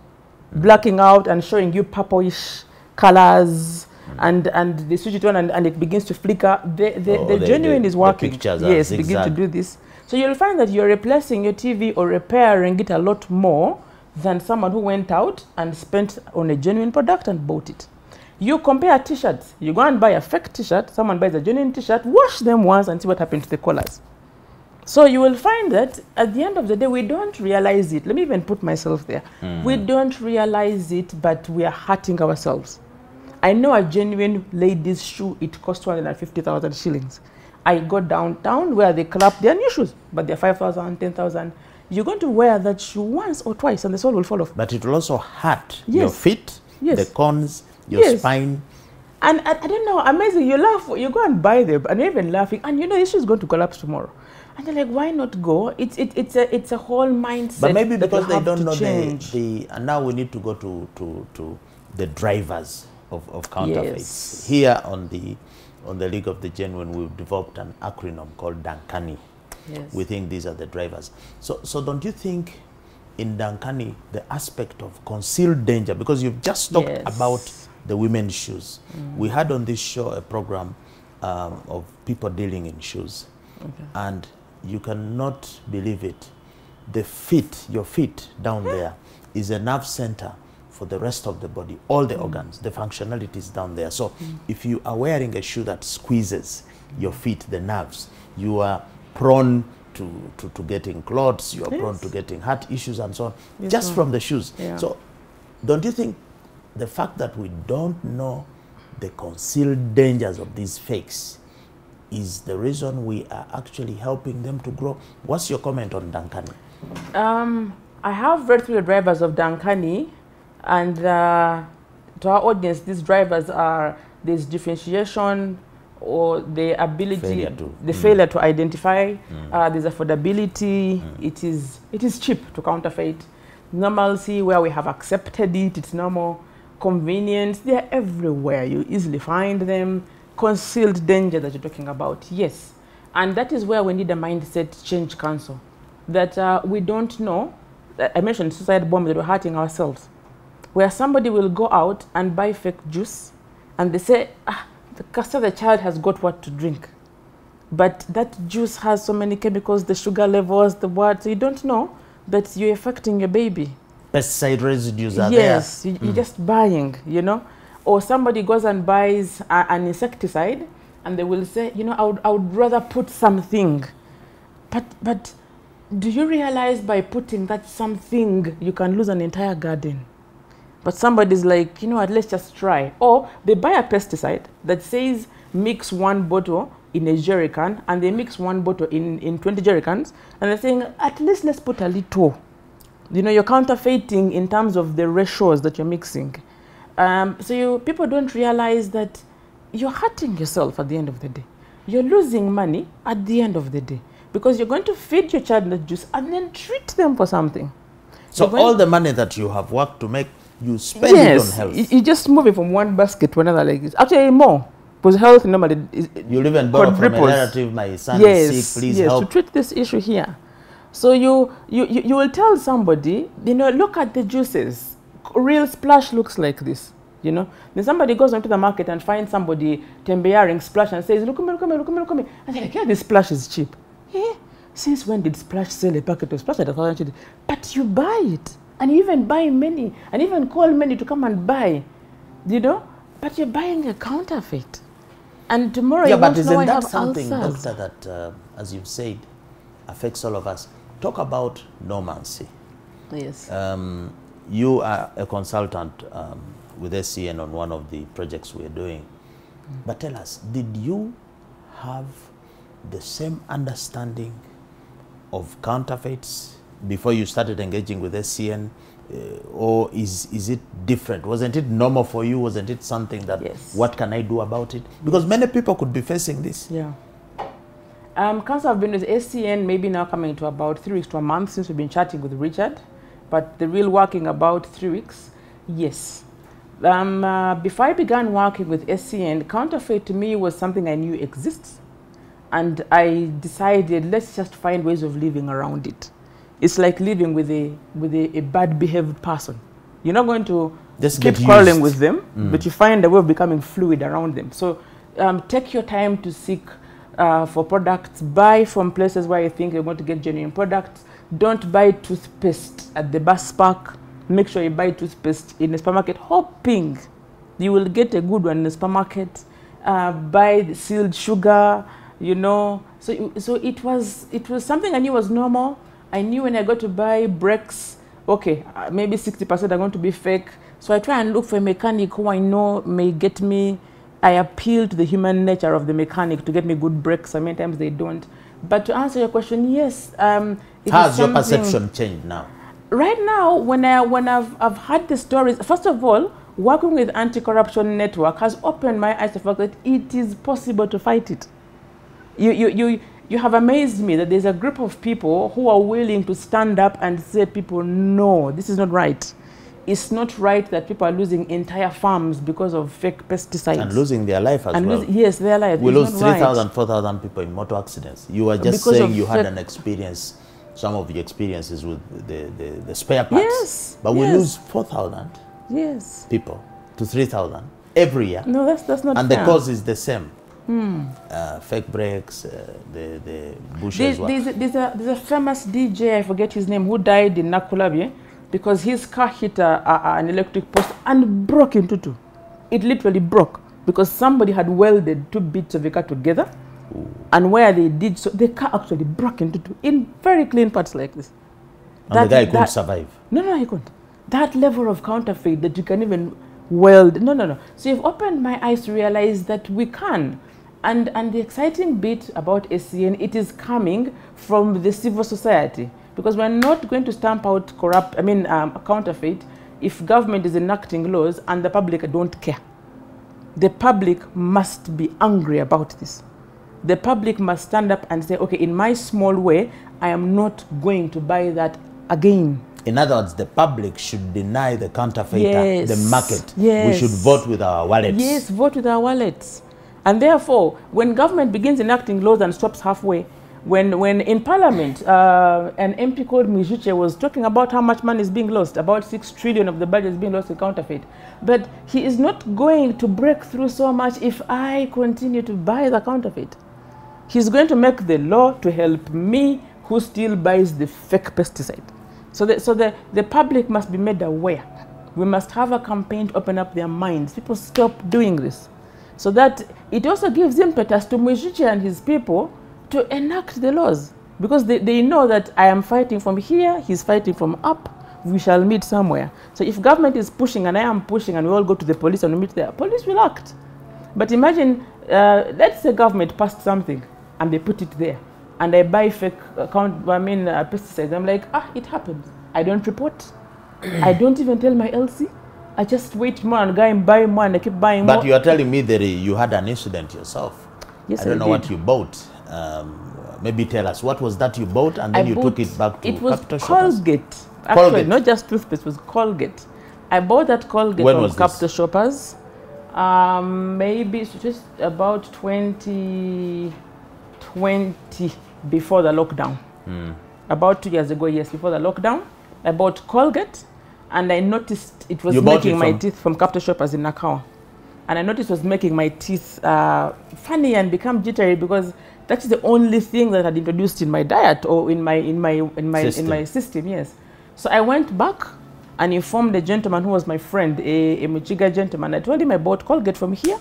S2: Blacking out and showing you purplish colors, and they switch it on and it begins to flicker. The genuine is working.
S1: The pictures
S2: yes, begin to do this. So you'll find that you're replacing your TV or repairing it a lot more than someone who went out and spent on a genuine product and bought it. You compare t-shirts. You go and buy a fake t-shirt, someone buys a genuine t-shirt, wash them once and see what happens to the collars. So you will find that at the end of the day, we don't realize it. Let me even put myself there. We don't realize it, but we are hurting ourselves. I know a genuine lady's shoe, it costs 250,000 shillings. I go downtown where they clap their new shoes, but they're 5,000, 10,000. You're going to wear that shoe once or twice and the sole will fall off.
S1: But it will also hurt your feet,
S2: yes,
S1: the corns, your spine.
S2: And I don't know, amazing, you laugh, you go and buy them and you're even laughing and you know this shoe is going to collapse tomorrow. And they're like, why not go? It's a whole mindset.
S1: But maybe because they don't know
S2: and
S1: now we need to go to the drivers of counterfeits.
S2: Yes.
S1: Here on the League of the Genuine, we've developed an acronym called Dankani.
S2: Yes.
S1: We think these are the drivers. So don't you think in Dankani the aspect of concealed danger, because you've just talked about the women's shoes. We had on this show a program of people dealing in shoes. Okay. And you cannot believe it. The feet, your feet down there is a nerve center for the rest of the body, all the organs, the functionality is down there. So if you are wearing a shoe that squeezes your feet, the nerves, you are prone to getting clots, you are prone to getting heart issues and so on, just from the shoes. Yeah. So don't you think the fact that we don't know the concealed dangers of these fakes is the reason we are actually helping them to grow? What's your comment on Dankani?
S2: I have read through the drivers of Dankani, and to our audience, these drivers are this differentiation or the ability, failure to identify. There's affordability. It is cheap to counterfeit. Normalcy, where we have accepted it, it's normal. Convenience, they're everywhere. You easily find them. Concealed danger that you're talking about, yes. And that is where we need a mindset change council. That we don't know, I mentioned suicide bombing, that we're hurting ourselves. Where somebody will go out and buy fake juice and they say, the child has got what to drink. But that juice has so many chemicals, the sugar levels, the what, so you don't know that you're affecting your baby.
S1: Pesticide residues are
S2: yes, there. Yes, you're just buying, you know. Or somebody goes and buys an insecticide and they will say, you know, I would rather put something. But do you realize by putting that something, you can lose an entire garden? But somebody's like, you know what, let's just try. Or they buy a pesticide that says mix 1 bottle in a jerry can, and they mix 1 bottle in 20 jerry cans, and they're saying, at least let's put a little. You know, you're counterfeiting in terms of the ratios that you're mixing. So people don't realize that you're hurting yourself at the end of the day. You're losing money at the end of the day because you're going to feed your child that juice and then treat them for something.
S1: So all the money that you have worked to make, you spend it on health.
S2: You just move it from one basket to another like this. Actually more. Because health normally is...
S1: You'll even borrow from a relative, my son is sick, please help.
S2: To treat this issue here. So you will tell somebody, you know, look at the juices. Real Splash looks like this, you know. Then somebody goes onto the market and finds somebody tembearing Splash and says, look at me, look at me, look at me, look at me. And they're like, yeah, this Splash is cheap. Yeah. Since when did Splash sell a packet of Splash at 1,000? But you buy it. And you even buy many. And even call many to come and buy. You know? But you're buying a counterfeit. And tomorrow you won't know I have ulcers.
S1: But isn't that something, Doctor, that, as you've said, affects all of us? Talk about normancy.
S2: Yes.
S1: You are a consultant with SCN on one of the projects we're doing. But tell us, did you have the same understanding of counterfeits before you started engaging with SCN? Or is it different? Wasn't it normal for you? Wasn't it something that, what can I do about it? Because many people could be facing this.
S2: Yeah. Council have been with SCN maybe now coming to about 3 weeks to a month since we've been chatting with Richard. But the real working about 3 weeks, yes. Before I began working with SCN, counterfeit to me was something I knew exists. And I decided, let's just find ways of living around it. It's like living with a bad behaved person. You're not going to just keep quarreling with them, but you find a way of becoming fluid around them. So take your time to seek for products. Buy from places where you think you're going to get genuine products. Don't buy toothpaste at the bus park. Make sure you buy toothpaste in the supermarket, hoping you will get a good one in the supermarket. Buy the sealed sugar, you know. So it was something I knew was normal. I knew when I got to buy brakes, okay, maybe 60% are going to be fake. So I try and look for a mechanic who I know may get me. I appeal to the human nature of the mechanic to get me good brakes, and many times they don't. But to answer your question, yes.
S1: How's your perception changed now?
S2: Right now, when I've had the stories, first of all, working with Anti-Corruption Network has opened my eyes to the fact that it is possible to fight it. You have amazed me that there's a group of people who are willing to stand up and say, people, no, this is not right. It's not right that people are losing entire farms because of fake pesticides. And
S1: losing their life as well.
S2: Yes, their life.
S1: We lose 3,000, 4,000 people in motor accidents. You were just saying you had an experience, some of your experiences with the spare parts. Yes. But we lose 4,000 people to 3,000 every year.
S2: No, that's not fair.
S1: And the cause is the same. Fake brakes, the bushes.
S2: There's a famous DJ, I forget his name, who died in Nakulabi because his car hit an electric post and broke into two. It literally broke because somebody had welded 2 bits of a car together. Ooh. And where they did so, the car actually broke into two in very clean parts like this.
S1: And the guy couldn't survive?
S2: No, he couldn't. That level of counterfeit that you can even weld, no. So you've opened my eyes to realize that we can. And the exciting bit about SCN, it is coming from the civil society, because we're not going to stamp out counterfeit if government is enacting laws and the public don't care. The public must be angry about this. The public must stand up and say, okay, in my small way, I am not going to buy that again.
S1: In other words, the public should deny the counterfeiter, the market. Yes. We should vote with our wallets.
S2: Yes, vote with our wallets. And therefore, when government begins enacting laws and stops halfway, when in Parliament, an MP called Mijuche was talking about how much money is being lost, about 6 trillion of the budget is being lost to counterfeit. But he is not going to break through so much if I continue to buy the counterfeit. He's going to make the law to help me who still buys the fake pesticide. So the public must be made aware. We must have a campaign to open up their minds. People stop doing this. So that it also gives impetus to Mijuche and his people to enact the laws. Because they know that I am fighting from here, he's fighting from up, we shall meet somewhere. So if government is pushing and I am pushing and we all go to the police and we meet there, police will act. But imagine, let's say government passed something and they put it there. And I buy fake pesticides. I'm like, it happens. I don't report. I don't even tell my LC. I just wait more and go and buy more and I keep buying more.
S1: But you are telling me that you had an incident yourself.
S2: Yes,
S1: I don't know what you bought. Maybe tell us, what was that you bought and then you took it back to Capital Shoppers?
S2: Colgate. Actually, not just toothpaste, it was Colgate. I bought that Colgate from Capital Shoppers. Maybe it's just about 2020 before the lockdown. About 2 years ago, yes, before the lockdown, I bought Colgate, and I noticed it was making my teeth from Capital Shoppers in Nakawa. And I noticed it was making my teeth funny and become jittery, because that's the only thing that I had introduced in my diet or in my system. Yes. So I went back and informed the gentleman who was my friend, a Muchiga gentleman. I told him I bought Colgate from here,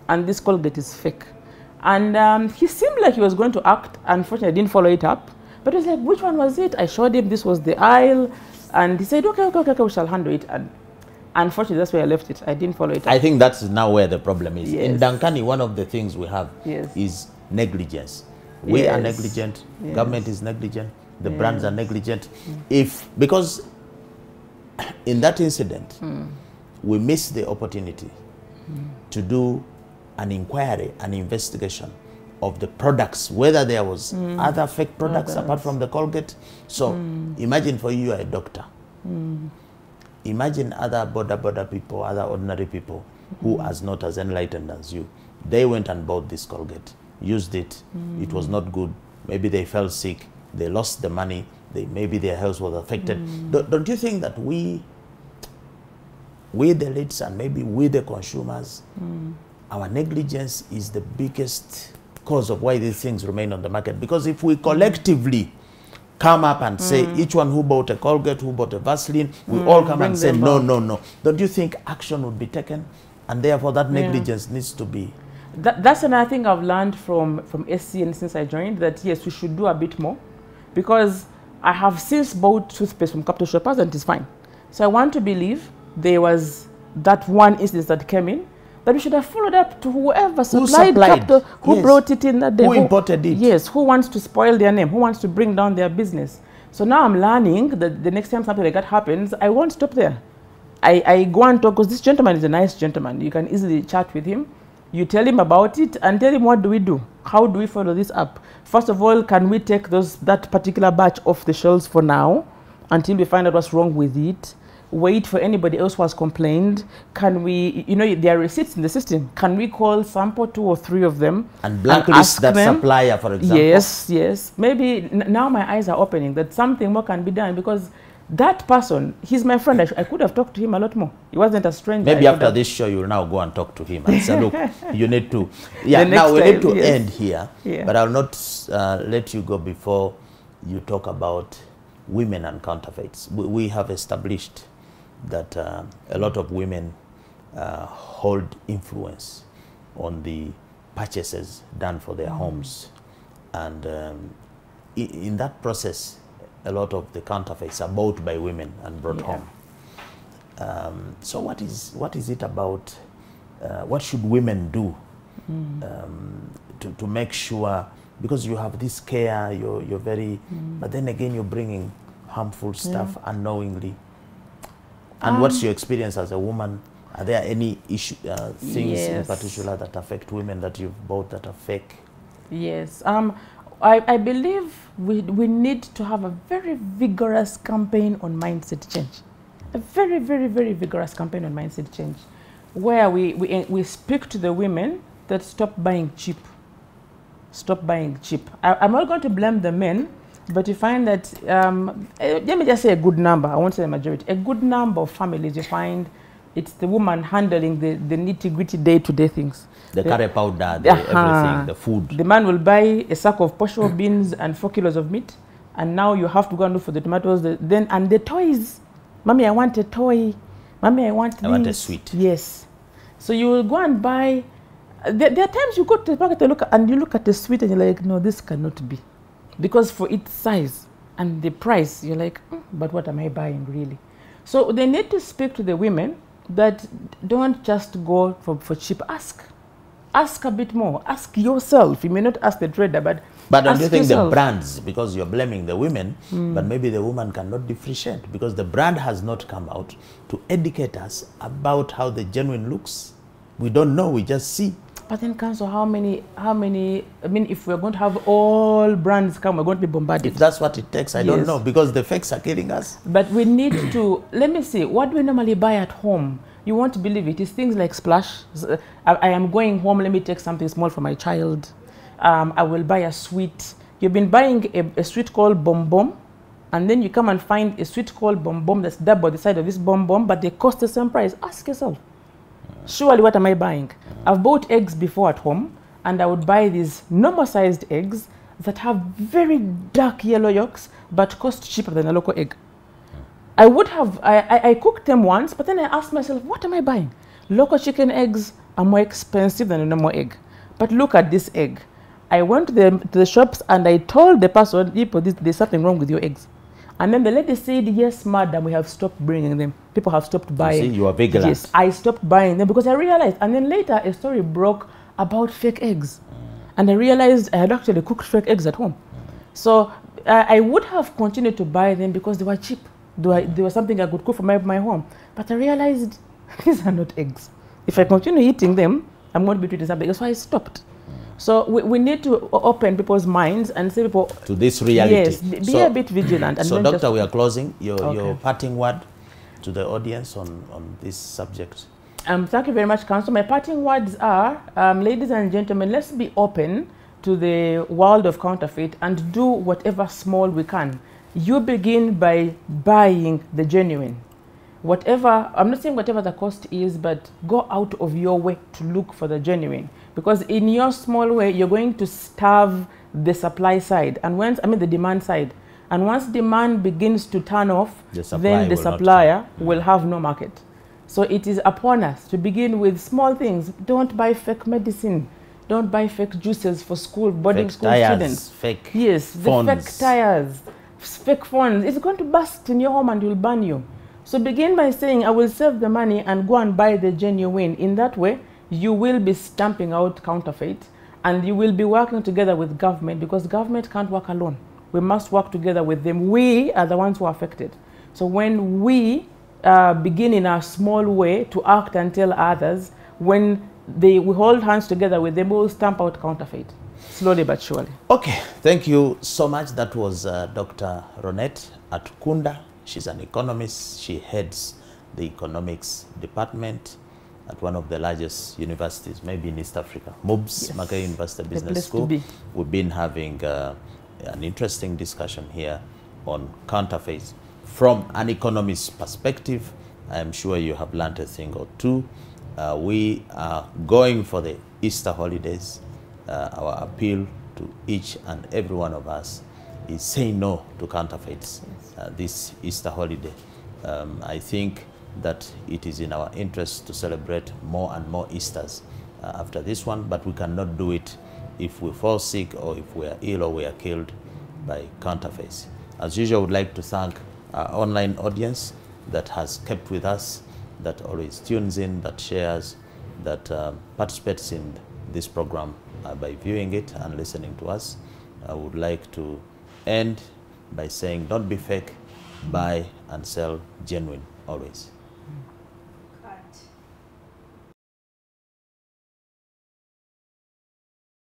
S2: and this Colgate is fake. And he seemed like he was going to act. Unfortunately, I didn't follow it up. But he was like, which one was it? I showed him this was the aisle. And he said, okay, we shall handle it. And unfortunately, that's where I left it. I didn't follow it up.
S1: I think that's now where the problem is.
S2: Yes.
S1: In Dankani, one of the things we have is negligence. We are negligent. Government is negligent. The brands are negligent. Because in that incident, we missed the opportunity to do an inquiry, an investigation of the products, whether there was other fake products apart from the Colgate. So imagine for you, you're a doctor. Imagine other border people, other ordinary people who are not as enlightened as you. They went and bought this Colgate, used it. It was not good. Maybe they fell sick. They lost the money. Maybe their health was affected. Don't you think that we the elites and maybe we the consumers, our negligence is the biggest cause of why these things remain on the market? Because if we collectively come up and say, each one who bought a Colgate, who bought a Vaseline, we all come and say, no. Don't you think action would be taken? And therefore that negligence needs to be...
S2: That's another thing I've learned from SCN since I joined, that yes, we should do a bit more. Because I have since bought toothpaste from Capital Shoppers and it's fine. So I want to believe there was that one instance that came in, that we should have followed up to whoever supplied Capital, who brought it in that day. Who
S1: imported it.
S2: Yes, who wants to spoil their name, who wants to bring down their business. So now I'm learning that the next time something like that happens, I won't stop there. I go and talk, because this gentleman is a nice gentleman. You can easily chat with him. You tell him about it and tell him, what do we do? How do we follow this up? First of all, can we take that particular batch off the shelves for now until we find out what's wrong with it? Wait for anybody else who has complained. Can we, there are receipts in the system. Can we call sample 2 or 3 of them
S1: and blacklist that supplier, for example?
S2: Yes. Maybe now my eyes are opening that something more can be done, because that person, he's my friend. I could have talked to him a lot more. He wasn't a stranger.
S1: Maybe after this show, you'll now go and talk to him and say, look, you need to... Yeah, now we need to end here. But I'll not let you go before you talk about women and counterfeits. We have established that a lot of women hold influence on the purchases done for their homes. And in that process, a lot of the counterfeits are bought by women and brought home. So what is it about, what should women do to make sure, because you have this care, you're very, but then again you're bringing harmful stuff unknowingly. And what's your experience as a woman? Are there any things in particular that affect women that you've bought that are fake? Yes.
S2: I believe we need to have a very vigorous campaign on mindset change. A very, very, very vigorous campaign on mindset change, where we speak to the women that stop buying cheap. Stop buying cheap. I'm not going to blame the men, but you find that, let me just say a good number, I won't say the majority, a good number of families you find it's the woman handling the nitty-gritty day-to-day things.
S1: The curry powder, everything, the food.
S2: The man will buy a sack of posho beans and 4 kilos of meat, and now you have to go and look for the tomatoes. And the toys. Mommy, I want a toy. Mommy, I want
S1: a sweet.
S2: Yes. So you will go and buy. There are times you go to the market and you look at the sweet and you're like, no, this cannot be. Because for its size and the price, you're like, but what am I buying really? So they need to speak to the women that don't just go for cheap. Ask a bit more. Ask yourself. You may not ask the trader, but
S1: don't you think yourself. The brands, because you're blaming the women, but maybe the woman cannot differentiate because the brand has not come out to educate us about how the genuine looks. We don't know, we just see.
S2: But then, Council, how many, I mean, if we're going to have all brands come, we're going to be bombarded.
S1: If that's what it takes, I don't know, because the fakes are killing us.
S2: But we need to, let me see, what do we normally buy at home You won't believe it. It's things like Splash. I am going home, let me take something small for my child. I will buy a sweet. You've been buying a sweet called Bom Bom, and then you come and find a sweet called Bom Bom that's double the size of this Bom Bom, but they cost the same price. Ask yourself, surely what am I buying? I've bought eggs before at home, and I would buy these normal sized eggs that have very dark yellow yolks, but cost cheaper than a local egg. I cooked them once, but then I asked myself, what am I buying? Local chicken eggs are more expensive than a normal egg. But look at this egg. I went to the shops and I told the person, there's something wrong with your eggs. And then the lady said, yes, madam, we have stopped bringing them. People have stopped buying.
S1: You see, you are vigilant.
S2: Yes, I stopped buying them because I realized. And then later, a story broke about fake eggs. And I realized I had actually cooked fake eggs at home. So I would have continued to buy them because they were cheap. They were something I could cook for my home. But I realized these are not eggs. If I continue eating them, I'm going to be treating something. So I stopped. So we need to open people's minds and say people
S1: to this reality.
S2: Yes, be a bit vigilant. And
S1: so, Doctor, we are closing. Your parting word to the audience on this subject.
S2: Thank you very much, Council. My parting words are, ladies and gentlemen, let's be open to the world of counterfeit and do whatever small we can. You begin by buying the genuine. Whatever, I'm not saying whatever the cost is, but go out of your way to look for the genuine. Because in your small way, you're going to starve the supply side, and the demand side. And once demand begins to turn off, then the supplier will have no market. So it is upon us to begin with small things. Don't buy fake medicine. Don't buy fake juices for school, boarding school students.
S1: Fake
S2: phones. The fake tires, fake phones. It's going to burst in your home and will burn you. So begin by saying, I will save the money and go and buy the genuine. In that way, you will be stamping out counterfeit, and you will be working together with government, because government can't work alone. We must work together with them. We are the ones who are affected. So when we begin in our small way to act and tell others, when we hold hands together with them, we will stamp out counterfeit, slowly but surely.
S1: Okay, thank you so much. That was Dr. Ronett Atakunda. She's an economist. She heads the economics department at one of the largest universities, maybe in East Africa, MUBS, yes. Makerere University Business School. We've been having an interesting discussion here on counterfeits from an economist's perspective. I'm sure you have learned a thing or two. We are going for the Easter holidays. Our appeal to each and every one of us is saying no to counterfeits this Easter holiday. I think that it is in our interest to celebrate more and more Easters after this one, but we cannot do it if we fall sick or if we are ill or we are killed by counterfeits. As usual, I would like to thank our online audience that has kept with us, that always tunes in, that shares, that participates in this program by viewing it and listening to us. I would like to end by saying, don't be fake, buy and sell genuine always.